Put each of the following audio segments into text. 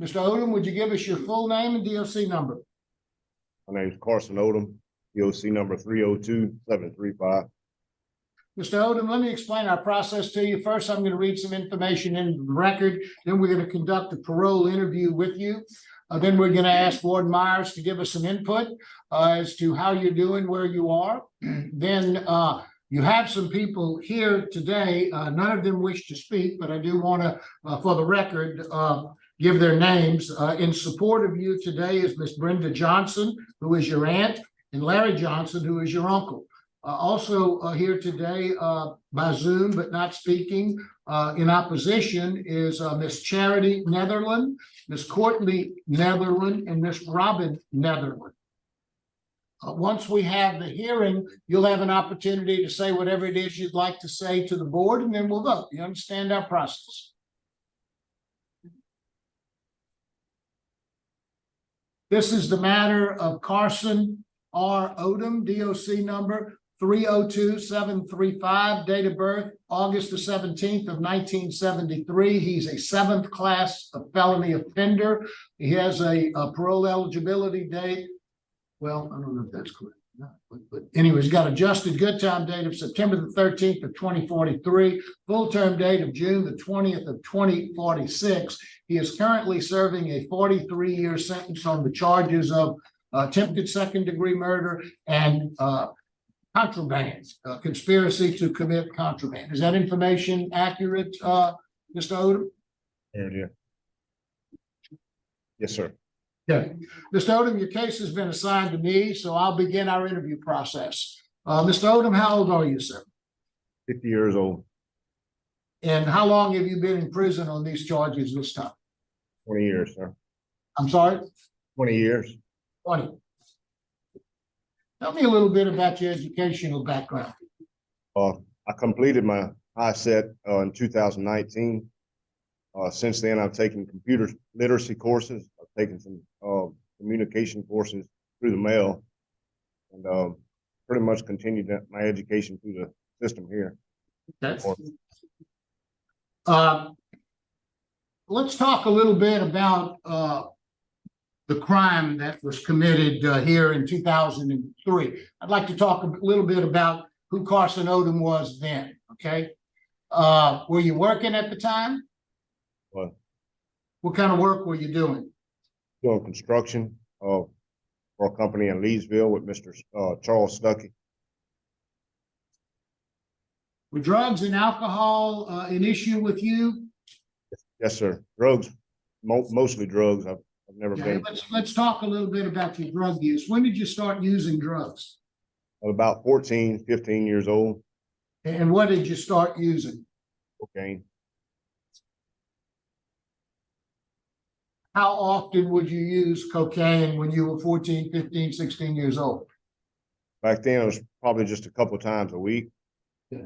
Mr. Odom, would you give us your full name and DOC number? My name is Carson Odom, DOC number 302735. Mr. Odom, let me explain our process to you. First, I'm going to read some information into the record. Then we're going to conduct a parole interview with you. Then we're going to ask Warden Myers to give us some input as to how you're doing, where you are. Then you have some people here today. None of them wish to speak, but I do want to, for the record, give their names. In support of you today is Miss Brenda Johnson, who is your aunt, and Larry Johnson, who is your uncle. Also here today by Zoom, but not speaking in opposition is Miss Charity Netherland, Miss Courtney Netherland, and Miss Robin Netherland. Once we have the hearing, you'll have an opportunity to say whatever it is you'd like to say to the board, and then we'll vote. You understand our process? This is the matter of Carson Odom DOC number 302735, date of birth August the 17th of 1973. He's a 7th class felony offender. He has a parole eligibility date. Well, I don't know if that's correct. But anyway, he's got adjusted good time date of September the 13th of 2043, full term date of June the 20th of 2046. He is currently serving a 43-year sentence on the charges of attempted second-degree murder and contraband, conspiracy to commit contraband. Is that information accurate, Mr. Odom? Yeah. Yes, sir. Okay. Mr. Odom, your case has been assigned to me, so I'll begin our interview process. Mr. Odom, how old are you, sir? 50 years old. And how long have you been in prison on these charges this time? 20 years, sir. I'm sorry? 20 years. 20. Tell me a little bit about your educational background. I completed my high set in 2019. Since then, I've taken computer literacy courses. I've taken some communication courses through the mail, and pretty much continued my education through the system here. Okay. Let's talk a little bit about the crime that was committed here in 2003. I'd like to talk a little bit about who Carson Odom was then, okay? Were you working at the time? What? What kind of work were you doing? Doing construction for a company in Leesville with Mr. Charles Stuckey. Were drugs and alcohol an issue with you? Yes, sir. Drugs, mostly drugs. I've never Okay, been. let's talk a little bit about your drug use. When did you start using drugs? About 14, 15 years old. And what did you start using? Cocaine. How often would you use cocaine when you were 14, 15, 16 years old? Back then, it was probably just a couple of times a week. Yeah.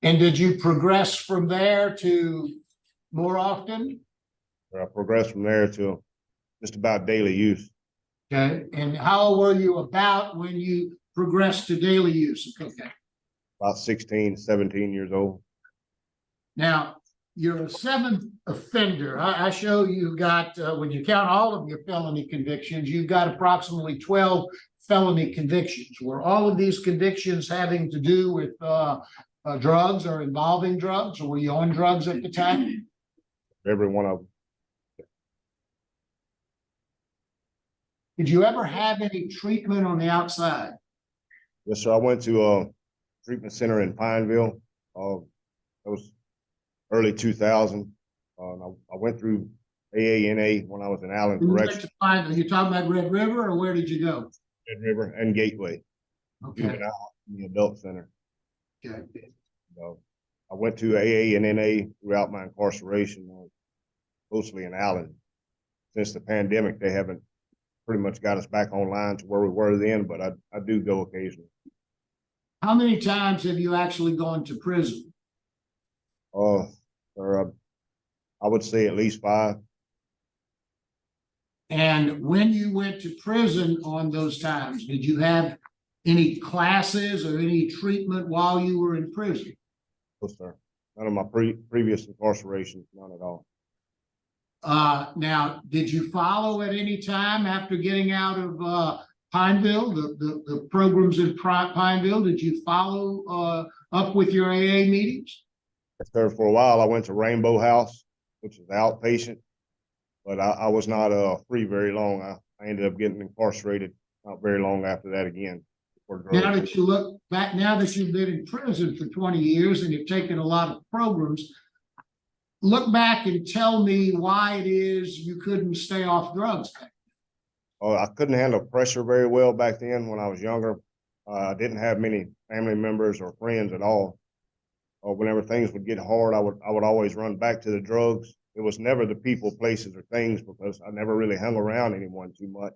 And did you progress from there to more often? I progressed from there to just about daily use. Okay. And how old were you about when you progressed to daily use of cocaine? About 16, 17 years old. Now, you're a 7th offender. I show you've got, when you count all of your felony convictions, you've got approximately 12 felony convictions. Were all of these convictions having to do with drugs or involving drugs, or were you on drugs at the time? Every one of them. Did you ever have any treatment on the outside? Yes, sir. I went to a treatment center in Pineville. That was early 2000. I went through AANA when I was in Allen Correction. Are you talking about Red River, or where did you go? Red River and Gateway. Okay. Juvenile in the adult center. Okay. I went to AA and NA throughout my incarceration, mostly in Allen. Since the pandemic, they haven't pretty much got us back online to where we were then, but I do go occasionally. How many times have you actually gone to prison? I would say at least 5. And when you went to prison on those times, did you have any classes or any treatment while you were in prison? No, sir. none of my previous incarcerations, none at all. Now, did you follow at any time after getting out of Pineville, the programs in Pineville? Did you follow up with your AA meetings? Sir, for a while, I went to Rainbow House, which is outpatient, but I was not free very long. I ended up getting incarcerated not very long after that again. Now that you look back, now that you've been in prison for 20 years and you've taken a lot of programs, look back and tell me why it is you couldn't stay off drugs. I couldn't handle pressure very well back then when I was younger. I didn't have many family members or friends at all. Whenever things would get hard, I would always run back to the drugs. It was never the people, places, or things, because I never really hung around anyone too much.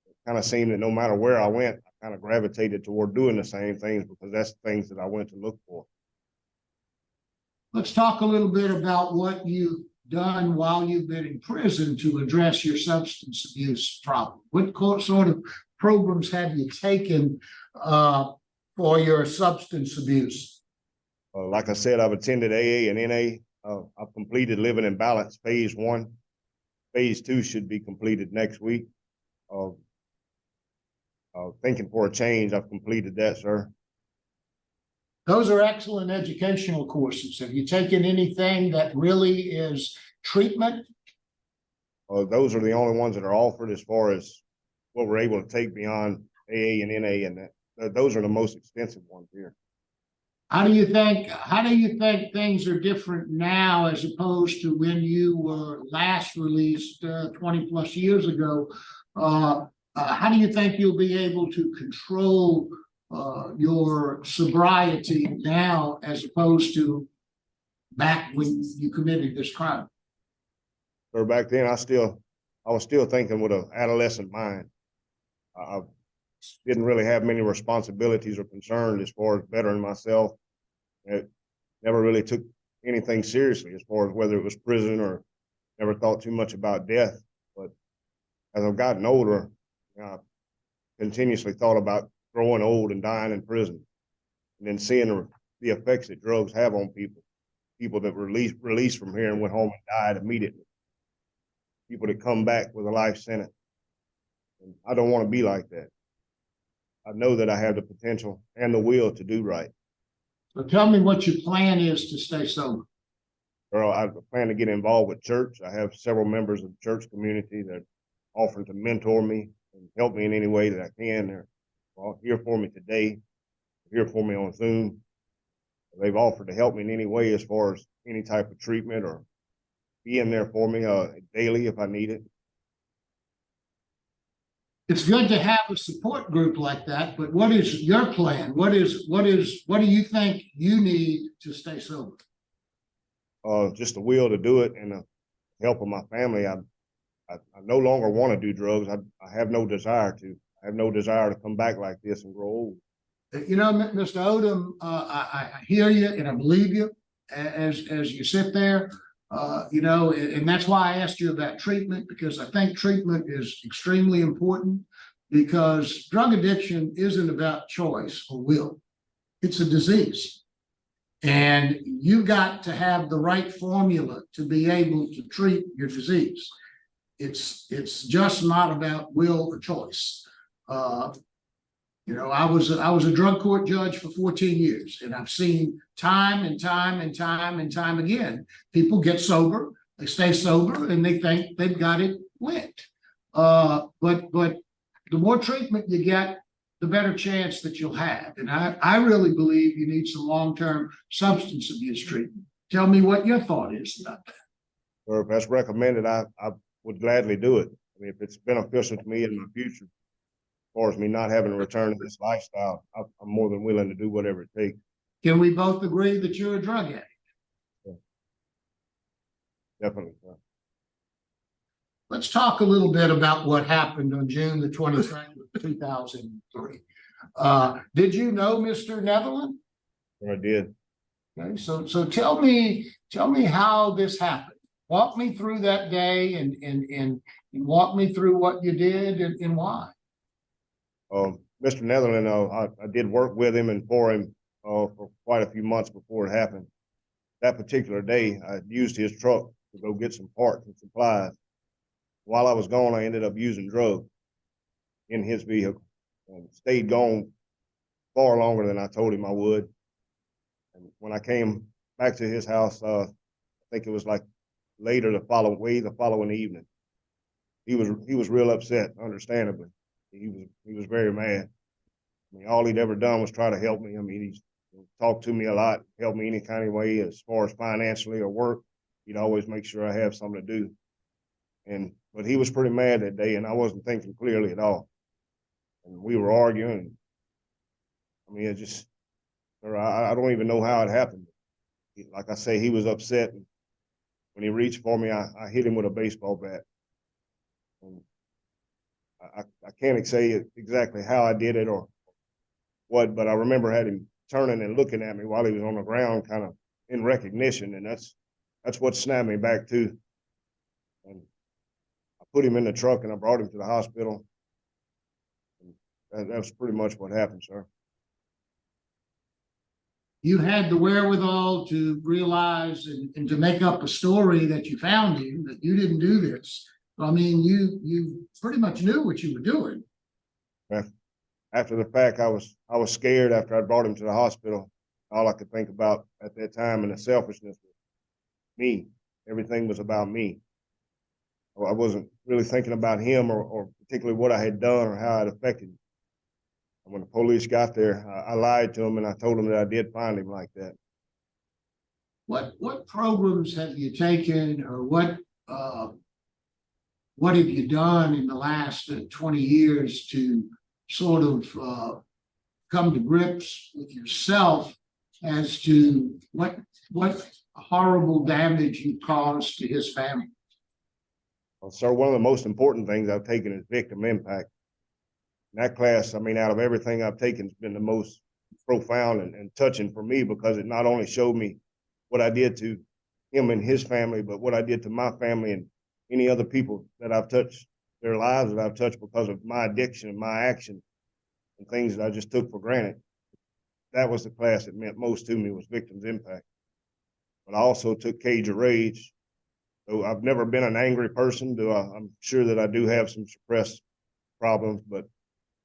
It kind of seemed that no matter where I went, I kind of gravitated toward doing the same things because that's the things that I went to look for. Let's talk a little bit about what you've done while you've been in prison to address your substance abuse problem. What sort of programs have you taken for your substance abuse? Like I said, I've attended AA and NA. I've completed Living in Balance phase 1. Phase 2 should be completed next week. Thinking for a Change, I've completed that, sir. Those are excellent educational courses. Have you taken anything that really is treatment? Those are the only ones that are offered as far as what we're able to take beyond AA and NA, and those are the most extensive ones here. How do you think things are different now as opposed to when you were last released 20 plus years ago? How do you think you'll be able to control your sobriety now as opposed to back when you committed this crime? So back then, I was still thinking with an adolescent mind. I didn't really have many responsibilities or concerns as far as bettering myself. It never really took anything seriously as far as whether it was prison, or never thought too much about death. But as I've gotten older, I've continuously thought about growing old and dying in prison, and then seeing the effects that drugs have on people that were released from here and went home and died immediately, people that come back with a life sentence. And I don't want to be like that. I know that I have the potential and the will to do right. So tell me what your plan is to stay sober. Earl, I plan to get involved with church. I have several members of the church community that offer to mentor me and help me in any way that I can. They're here for me today, here for me on Zoom. They've offered to help me in any way as far as any type of treatment, or being there for me daily if I need it. It's good to have a support group like that, but what is your plan? What do you think you need to stay sober? Just the will to do it and the help of my family. I no longer want to do drugs. I have no desire to. I have no desire to come back like this and grow old. You know, Mr. Odom, I hear you and I believe you as you sit there. You know, and that's why I asked you about treatment, because I think treatment is extremely important, because drug addiction isn't about choice or will. It's a disease. And you've got to have the right formula to be able to treat your disease. It's just not about will or choice. You know, I was a drug court judge for 14 years, and I've seen time and time again, people get sober, they stay sober, and they think they've got it licked. But the more treatment you get, the better chance that you'll have. And I really believe you need some long-term substance abuse treatment. Tell me what your thought is about that. Or if that's recommended, I would gladly do it. I mean, if it's beneficial to me in my future, as far as me not having to return to this lifestyle, I'm more than willing to do whatever it takes. Can we both agree that you're a drug addict? Yeah. Definitely. Yeah. Let's talk a little bit about what happened on June the 22nd, 2003. Did you know Mr. Netherland? I did. Okay, so tell me how this happened. Walk me through that day and walk me through what you did and why. Mr. Netherland, I did work with him and for him for quite a few months before it happened. that particular day, I used his truck to go get some parts and supplies. While I was gone, I ended up using drugs in his vehicle and stayed gone far longer than I told him I would. And when I came back to his house, I think it was like later the following evening, he was real upset, understandably. He was very mad. I mean, all he'd ever done was try to help me. I mean, he's talked to me a lot, helped me any kind of way as far as financially or work. He'd always make sure I have something to do. But he was pretty mad that day, and I wasn't thinking clearly at all. And we were arguing. I mean, I don't even know how it happened. Like I say, he was upset. And when he reached for me, I hit him with a baseball bat. And I can't say exactly how I did it or what, but I remember had him turning and looking at me while he was on the ground, kind of in recognition, and that's what snapped me back too. And I put him in the truck and I brought him to the hospital. And that was pretty much what happened, sir. You had the wherewithal to realize and to make up a story that you found him, that you didn't do this. I mean, you pretty much knew what you were doing. After the fact, I was scared after I brought him to the hospital. All I could think about at that time, and the selfishness was me. Everything was about me. I wasn't really thinking about him or particularly what I had done or how it affected him. And when the police got there, I lied to him and I told him that I did find him like that. What programs have you taken, or what have you done in the last 20 years to sort of come to grips with yourself as to what horrible damage you caused to his family? Well, sir, one of the most important things I've taken is victim impact. In that class, I mean, out of everything I've taken, it's been the most profound and touching for me, because it not only showed me what I did to him and his family, but what I did to my family and any other people that I've touched, their lives that I've touched because of my addiction and my action and things that I just took for granted. That was the class that meant most to me, was victim's impact. But I also took Cage of Rage. So I've never been an angry person, though I'm sure that I do have some suppressed problems, but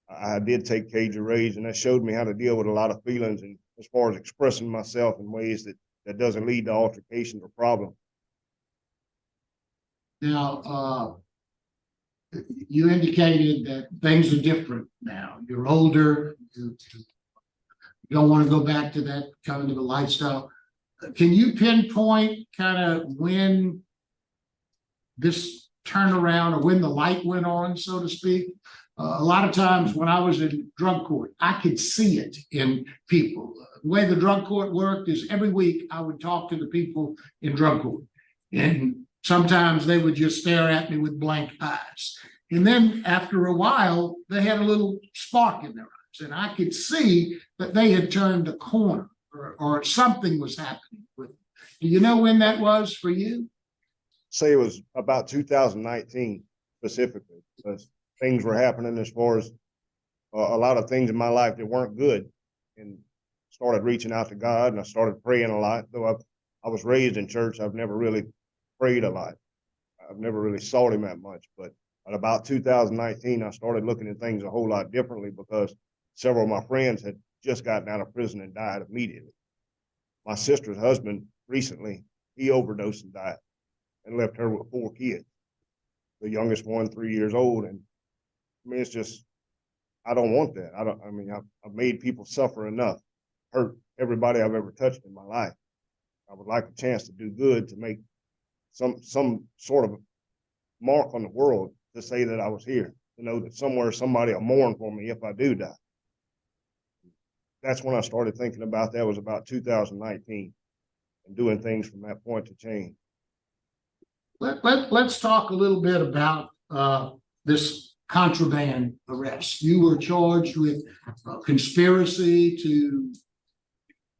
I did take Cage of Rage, and that showed me how to deal with a lot of feelings, and as far as expressing myself in ways that doesn't lead to altercations or problems. Now, you indicated that things are different now. You're older. You don't want to go back to that kind of a lifestyle. Can you pinpoint kind of when this turnaround, or when the light went on, so to speak? A lot of times when I was in drug court, I could see it in people. The way the drug court worked is every week I would talk to the people in drug court, and sometimes they would just stare at me with blank eyes. And then after a while, they had a little spark in their eyes, and I could see that they had turned a corner, or something was happening with them. Do you know when that was for you? Say it was about 2019 specifically, because things were happening as far as a lot of things in my life that weren't good, and started reaching out to God, and I started praying a lot. Though I was raised in church, I've never really prayed a lot. I've never really sought him that much. But at about 2019, I started looking at things a whole lot differently, because several of my friends had just gotten out of prison and died immediately. My sister's husband recently, he overdosed and died, and left her with 4 kids. The youngest one, 3 years old. And I mean, it's just, I don't want that. I've made people suffer enough, hurt everybody I've ever touched in my life. I would like a chance to do good, to make some sort of mark on the world, to say that I was here, to know that somewhere somebody will mourn for me if I do die. That's when I started thinking about that. Was about 2019, and doing things from that point to change. Let's talk a little bit about this contraband arrest. You were charged with conspiracy to,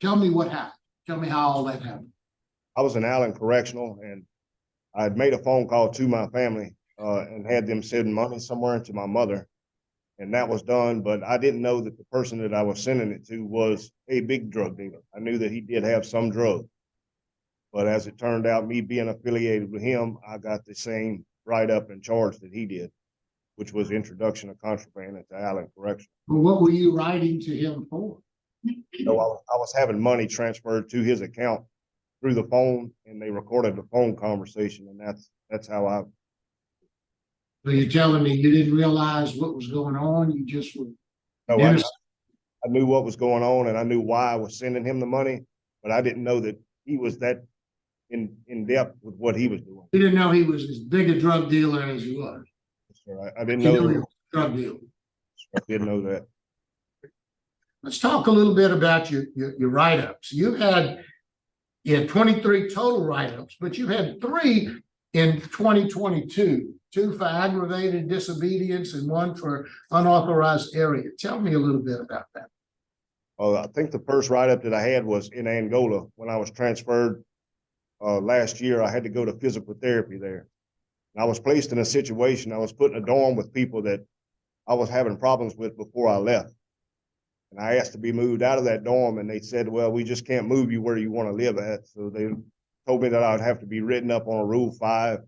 tell me what happened. Tell me how all that happened. I was in Allen Correctional, and I had made a phone call to my family and had them send money somewhere to my mother, and that was done. But I didn't know that the person that I was sending it to was a big drug dealer. I knew that he did have some drugs, But as it turned out, me being affiliated with him, I got the same write-up and charge that he did, which was introduction of contraband at the Allen Correction. Well, what were you writing to him for? So I was having money transferred to his account through the phone, and they recorded the phone conversation, and that's how I. So you're telling me you didn't realize what was going on? You just were. No, I knew what was going on, and I knew why I was sending him the money, but I didn't know that he was that in depth with what he was doing. You didn't know he was as big a drug dealer as he was. I didn't You know knew he was a drug dealer. I didn't know that. Let's talk a little bit about your write-ups. You had 23 total write-ups, but you had 3 in 2022, 2 for aggravated disobedience and 1 for unauthorized area. Tell me a little bit about that. I think the first write-up that I had was in Angola when I was transferred last year. I had to go to physical therapy there. And I was placed in a situation, I was put in a dorm with people that I was having problems with before I left. And I asked to be moved out of that dorm, and they said, well, we just can't move you where you want to live at. So they told me that I would have to be written up on a Rule 5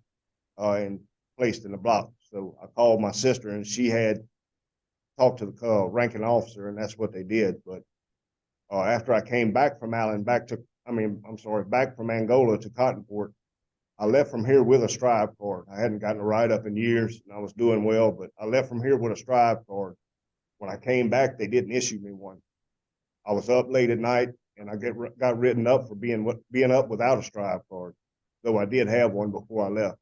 and placed in the block. So I called my sister, and she had talked to the ranking officer, and that's what they did. But after I came back from Allen, back from Angola to Cottonport, I left from here with a strive card. I hadn't gotten a write-up in years, and I was doing well, but I left from here with a strive card. When I came back, they didn't issue me one. I was up late at night, and I got written up for being up without a strive card, though I did have one before I left.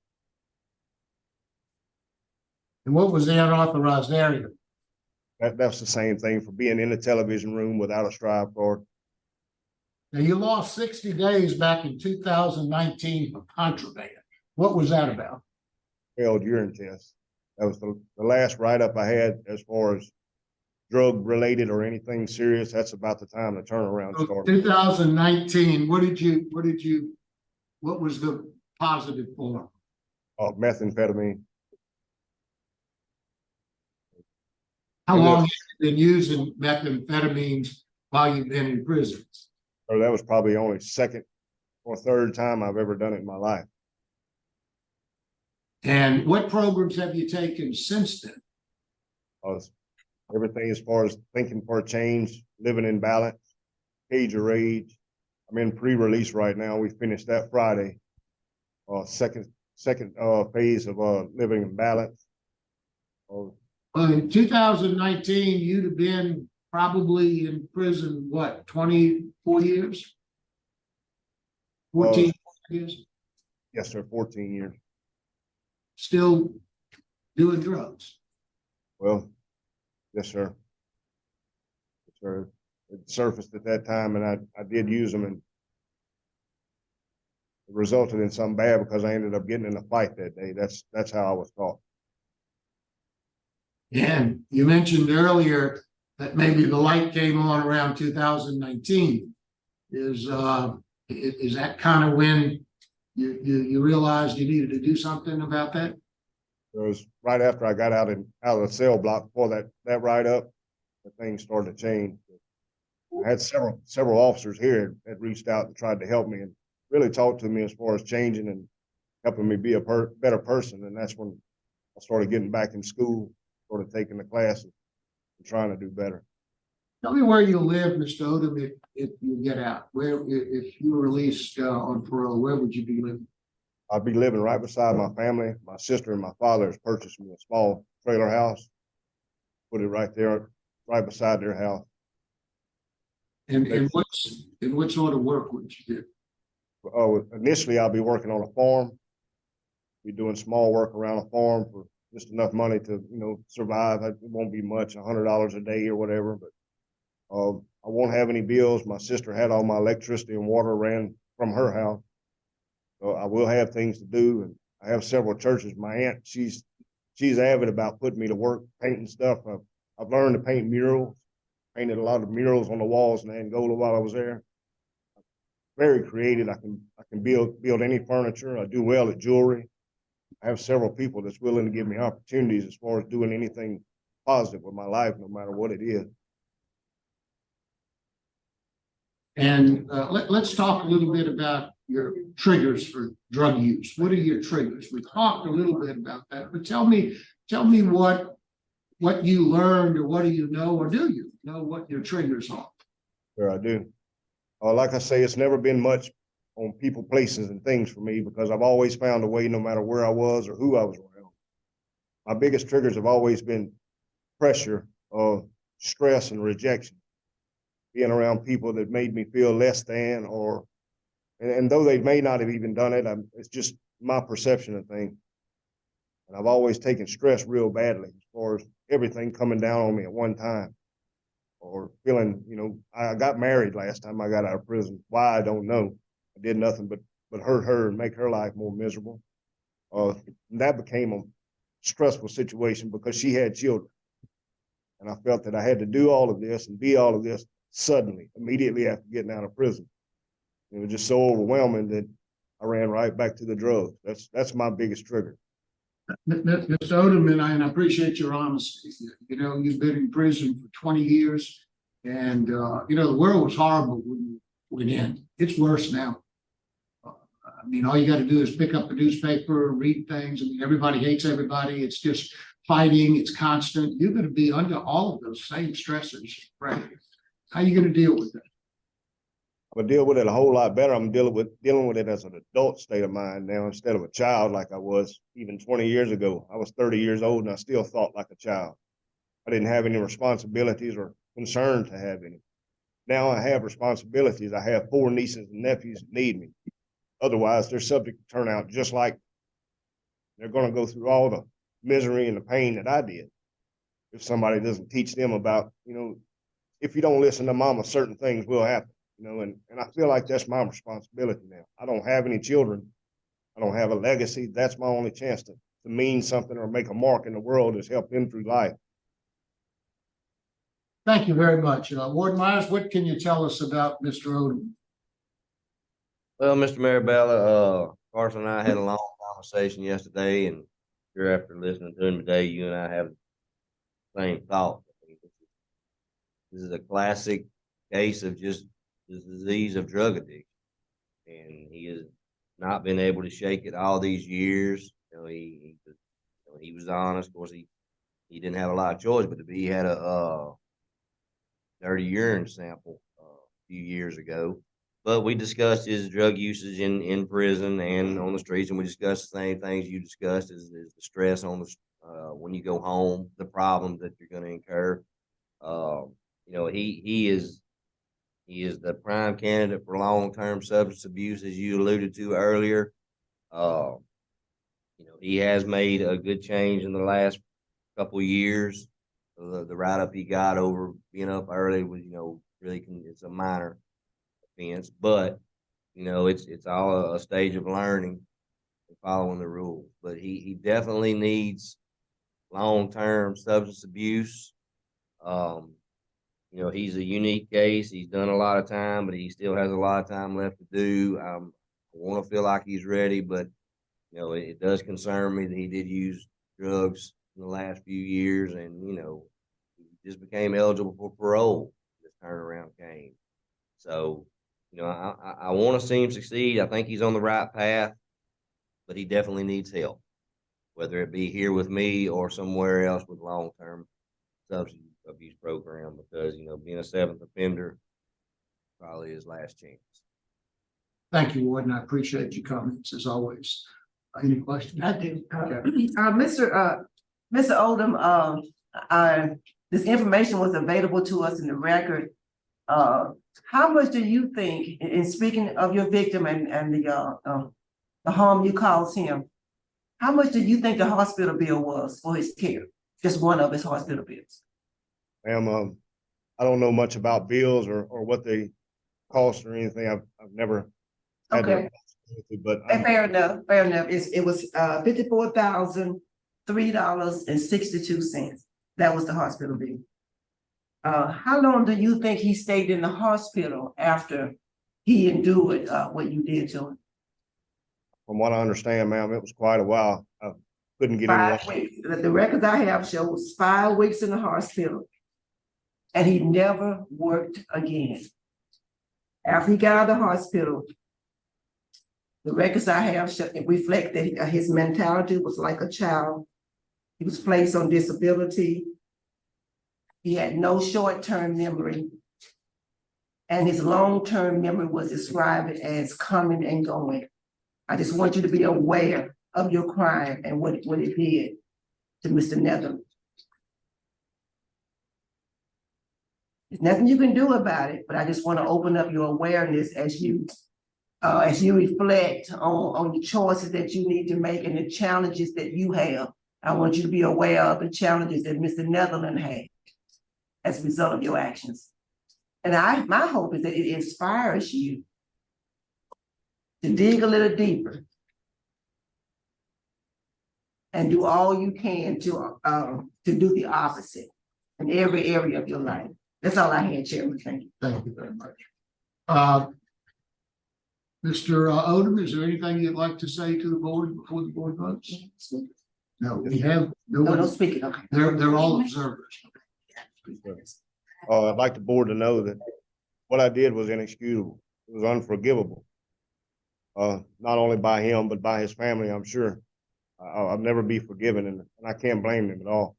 And what was the unauthorized area? That's the same thing, for being in the television room without a strive card. Now, you lost 60 days back in 2019 for contraband. What was that about? Failed urine test. That was the last write-up I had as far as drug related or anything serious. That's about the time the turnaround started. 2019, what was the positive for? Methamphetamine. How long have you been using methamphetamines while you've been in prison? Or that was probably only 2nd or 3rd time I've ever done it in my life. And what programs have you taken since then? Everything as far as thinking for a change, living in balance, cage of rage. I'm in pre-release right now. We finished that Friday. Second phase of living in balance. In 2019, you'd have been probably in prison, what, 24 years? 14 years? Yes, sir, 14 years. Still doing drugs? Well, yes, sir. Yes, sir. It surfaced at that time, and I did use them, and it resulted in something bad because I ended up getting in a fight that day. That's how I was caught. And you mentioned earlier that maybe the light came on around 2019. Is that kind of when you realized you needed to do something about that? It was right after I got out of the cell block before that write-up, the things started to change. I had several officers here that reached out and tried to help me and really talked to me as far as changing and helping me be a better person. And that's when I started getting back in school, started taking the classes and trying to do better. Tell me where you live, Mr. Odom, if you get out. Where, if you were released on parole, where would you be living? I'd be living right beside my family. My sister and my father has purchased me a small trailer house, put it right there, right beside their house. And what sort of work would you do? Initially, I'll be working on a farm, be doing small work around a farm for just enough money to, survive. It won't be much, $100 a day or whatever, but I won't have any bills. My sister had all my electricity and water ran from her house. So I will have things to do, and I have several churches. My aunt, she's avid about putting me to work, painting stuff. I've learned to paint murals, painted a lot of murals on the walls in Angola while I was there. Very creative. I can build any furniture. I do well at jewelry. I have several people that's willing to give me opportunities as far as doing anything positive with my life, no matter what it is. And let's talk a little bit about your triggers for drug use? What are your triggers? We talked a little bit about that, but tell me what you learned, or what do you know, or do you know what your triggers are? Sure, I do. Like I say, it's never been much on people, places, and things for me because I've always found a way, no matter where I was or who I was around. My biggest triggers have always been pressure, stress, and rejection. Being around people that made me feel less than, and though they may not have even done it, it's just my perception of things. And I've always taken stress real badly as far as everything coming down on me at one time. Or feeling, I got married last time I got out of prison. Why, I don't know. I did nothing but hurt her and make her life more miserable. That became a stressful situation because she had children. And I felt that I had to do all of this and be all of this suddenly, immediately after getting out of prison. It was just so overwhelming that I ran right back to the drugs. That's my biggest trigger. Mr. Odom, and I appreciate your honesty. You've been in prison for 20 years, and the world was horrible when you went in. It's worse now. All you got to do is pick up a newspaper, read things. Everybody hates everybody. It's just fighting. It's constant. You're going to be under all of those same stressors. Right? How are you going to deal with that? I'm gonna deal with it a whole lot better. I'm dealing with it as an adult state of mind now instead of a child like I was even 20 years ago. I was 30 years old and I still thought like a child. I didn't have any responsibilities or concern to have any. Now I have responsibilities. I have 4 nieces and nephews that need me. Otherwise, they're subject to turn out just like me. They're going to go through all the misery and the pain that I did if somebody doesn't teach them about, if you don't listen to mama, certain things will happen. And I feel like that's my responsibility now. I don't have any children. I don't have a legacy. That's my only chance to mean something or make a mark in the world is help them through life. Thank you very much. Ward Myers, what can you tell us about Mr. Odom? Well, Mr. Marabella, Carson and I had a long conversation yesterday, and sure after listening to him today, you and I have the same thought. This is a classic case of just the disease of drug addiction, and he has not been able to shake it all these years. He was honest. Of course, he didn't have a lot of choice, but he had a dirty urine sample a few years ago. But we discussed his drug usage in prison and on the streets, and we discussed the same things you discussed: is the stress on the when you go home, the problems that you're going to incur. He is the prime candidate for long-term substance abuse, as you alluded to earlier. He has made a good change in the last couple of years. The write-up he got over being up early was, it's a minor offense, but it's all a stage of learning and following the rules. But he definitely needs long-term substance abuse. He's a unique case. He's done a lot of time, but he still has a lot of time left to do. I want to feel like he's ready, but it does concern me that he did use drugs in the last few years, and he just became eligible for parole. This turnaround came, so I want to see him succeed. I think he's on the right path, but he definitely needs help, whether it be here with me or somewhere else with long-term substance abuse program, because being a 7th offender probably his last chance. Thank you, Ward, and I appreciate your comments as always. Any questions? I do. Okay. Mr. Odom, this information was available to us in the record. How much do you think, in speaking of your victim and the harm you caused him, how much do you think the hospital bill was for his care? Just one of his hospital bills. Ma'am, I don't know much about bills or what they cost or anything. I've never had Okay. But Fair enough. It was $54,003.62. That was the hospital bill. How long do you think he stayed in the hospital after he endured what you did to him? From what I understand, ma'am, it was quite a while. I couldn't get 5 anyone. weeks. The records I have show was 5 weeks in the hospital, and he never worked again. After he got out of the hospital, The records I have reflect that his mentality was like a child. He was placed on disability. He had no short-term memory. And his long-term memory was described as coming and going. I just want you to be aware of your crime and what it did to Mr. Netherland. There's nothing you can do about it, but I just want to open up your awareness as you reflect on the choices that you need to make and the challenges that you have. I want you to be aware of the challenges that Mr. Netherland had as a result of your actions. And my hope is that it inspires you to dig a little deeper and do all you can to do the opposite in every area of your life. That's all I had, Chairman. Thank you. Thank you very much. Mr. Odom, is there anything you'd like to say to the board before the board votes? No, we have. No speaking, okay. They're all observers. I'd like the board to know that what I did was inexcusable. It was unforgivable. Not only by him, but by his family, I'm sure. I'll never be forgiven, and I can't blame him at all.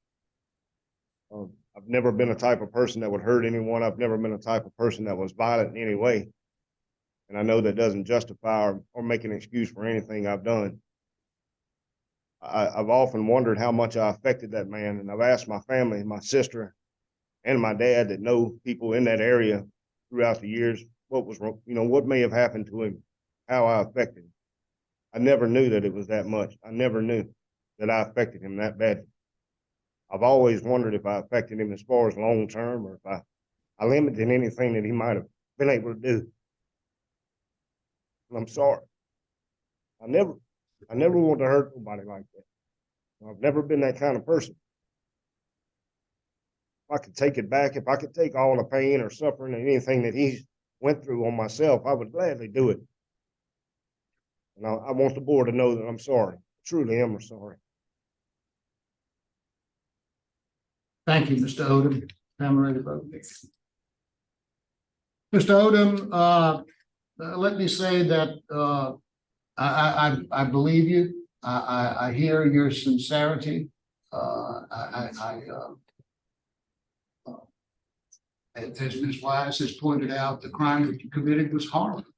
I've never been a type of person that would hurt anyone. I've never been a type of person that was violent in any way. And I know that doesn't justify or make an excuse for anything I've done. I've often wondered how much I affected that man, and I've asked my family, my sister, and my dad that know people in that area throughout the years, what was wrong, what may have happened to him, how I affected him. I never knew that it was that much. I never knew that I affected him that badly. I've always wondered if I affected him as far as long term, or if I limited anything that he might have been able to do. And I'm sorry. I never want to hurt nobody like that. I've never been that kind of person. If I could take it back, if I could take all the pain or suffering and anything that he's went through on myself, I would gladly do it. And I want the board to know that I'm sorry. I truly am sorry. Thank you, Mr. Odom. I'm ready to vote. Mr. Odom, let me say that I believe you. I hear your sincerity. As Ms. Wise has pointed out, the crime that you committed was horrible.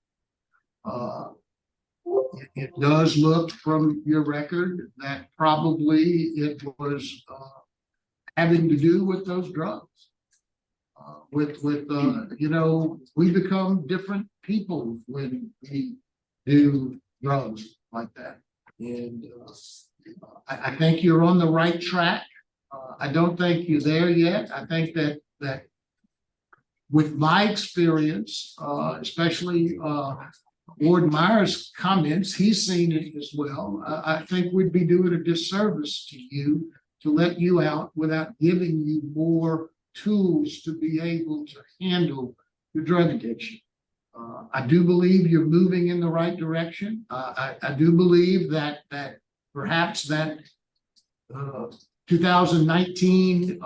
It does look from your record that probably it was having to do with those drugs. We become different people when we do drugs like that. And I think you're on the right track. I don't think you're there yet. I think that with my experience, especially Ward Myers' comments, he's seen it as well. I think we'd be doing a disservice to you to let you out without giving you more tools to be able to handle your drug addiction. I do believe you're moving in the right direction. I do believe that perhaps that 2019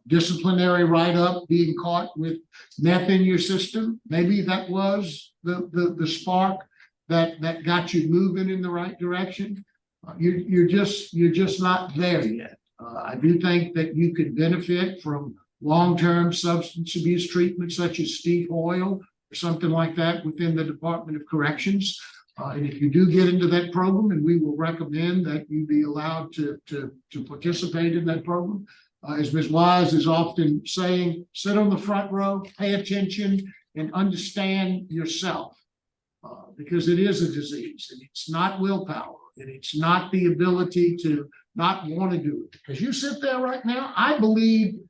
disciplinary write-up, being caught with meth in your system, maybe that was the spark that got you moving in the right direction. You're just not there yet. I do think that you could benefit from long-term substance abuse treatment such as Steve Hoyle or something like that within the Department of Corrections. And if you do get into that program, and we will recommend that you be allowed to participate in that program, as Ms. Wise is often saying, sit on the front row, pay attention, and understand yourself, because it is a disease, and it's not willpower, and it's not the ability to not want to do it. Because you sit there right now, I believe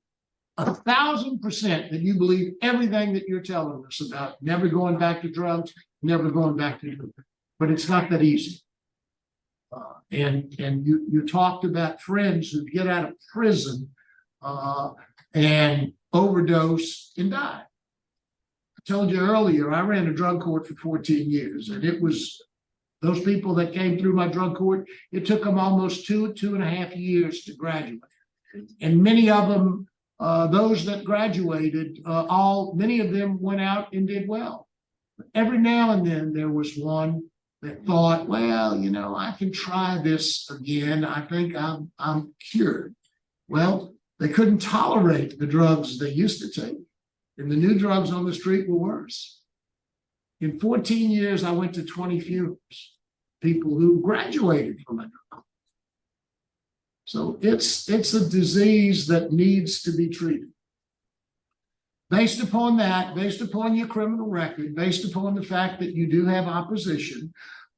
1,000% that you believe everything that you're telling us about never going back to drugs, never going back to drugs. But it's not that easy. And you talked about friends who get out of prison and overdose and die. I told you earlier, I ran a drug court for 14 years, and it was those people that came through my drug court, it took them almost 2.5 years to graduate. And many of them, those that graduated, many of them went out and did well. But every now and then there was one that thought, well, you know, I can try this again. I think I'm cured. Well, they couldn't tolerate the drugs they used to take. And the new drugs on the street were worse. In 14 years, I went to 20 funerals, people who graduated from it. So it's a disease that needs to be treated. Based upon that, based upon your criminal record, based upon the fact that you do have opposition,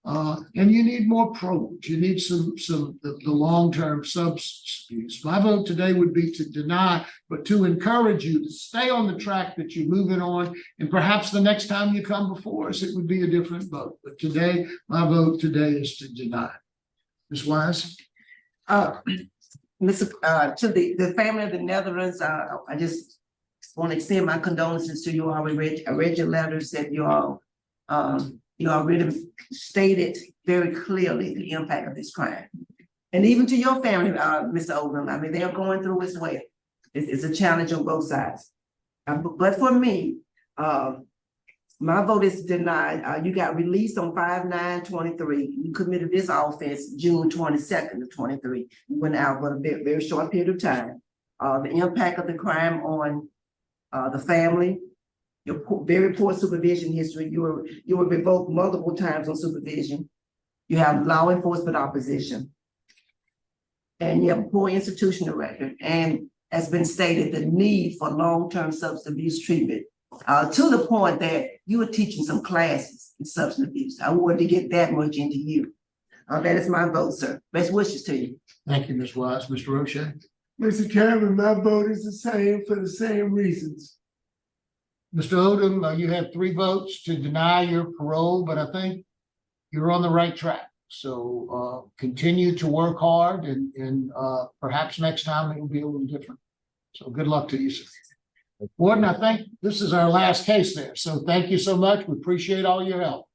and you need more probes, you need the long-term substance abuse. My vote today would be to deny, but to encourage you to stay on the track that you're moving on, and perhaps the next time you come before us, it would be a different vote. But today, my vote today is to deny. Ms. Wise? To the family of the Netherlands, I just want to extend my condolences to you all. I read your letters that you already stated very clearly the impact of this crime. And even to your family, Mr. Odom, I mean, they're going through as well. It's a challenge on both sides. But for me, my vote is denied. You got released on 5/9/23. You committed this offense June 22nd of 23. You went out for a very short period of time. The impact of the crime on the family, your very poor supervision history. You were revoked multiple times on supervision. You have law enforcement opposition, and you have a poor institutional record. And as been stated, the need for long-term substance abuse treatment, to the point that you were teaching some classes in substance abuse. I wanted to get that much into you. That is my vote, sir. Best wishes to you. Thank you, Ms. Wise. Mr. Roche? Mr. Chairman, my vote is the same for the same reasons. Mr. Odom, you have 3 votes to deny your parole, but I think you're on the right track. So continue to work hard, and perhaps next time it will be a little different. So good luck to you, sir. Warden, I think this is our last case there. So thank you so much. We appreciate all your help.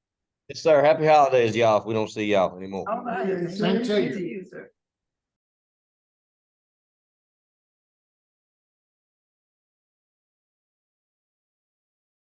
Yes, sir. Happy holidays, y'all, if we don't see y'all anymore. All right. Same to you. Sir.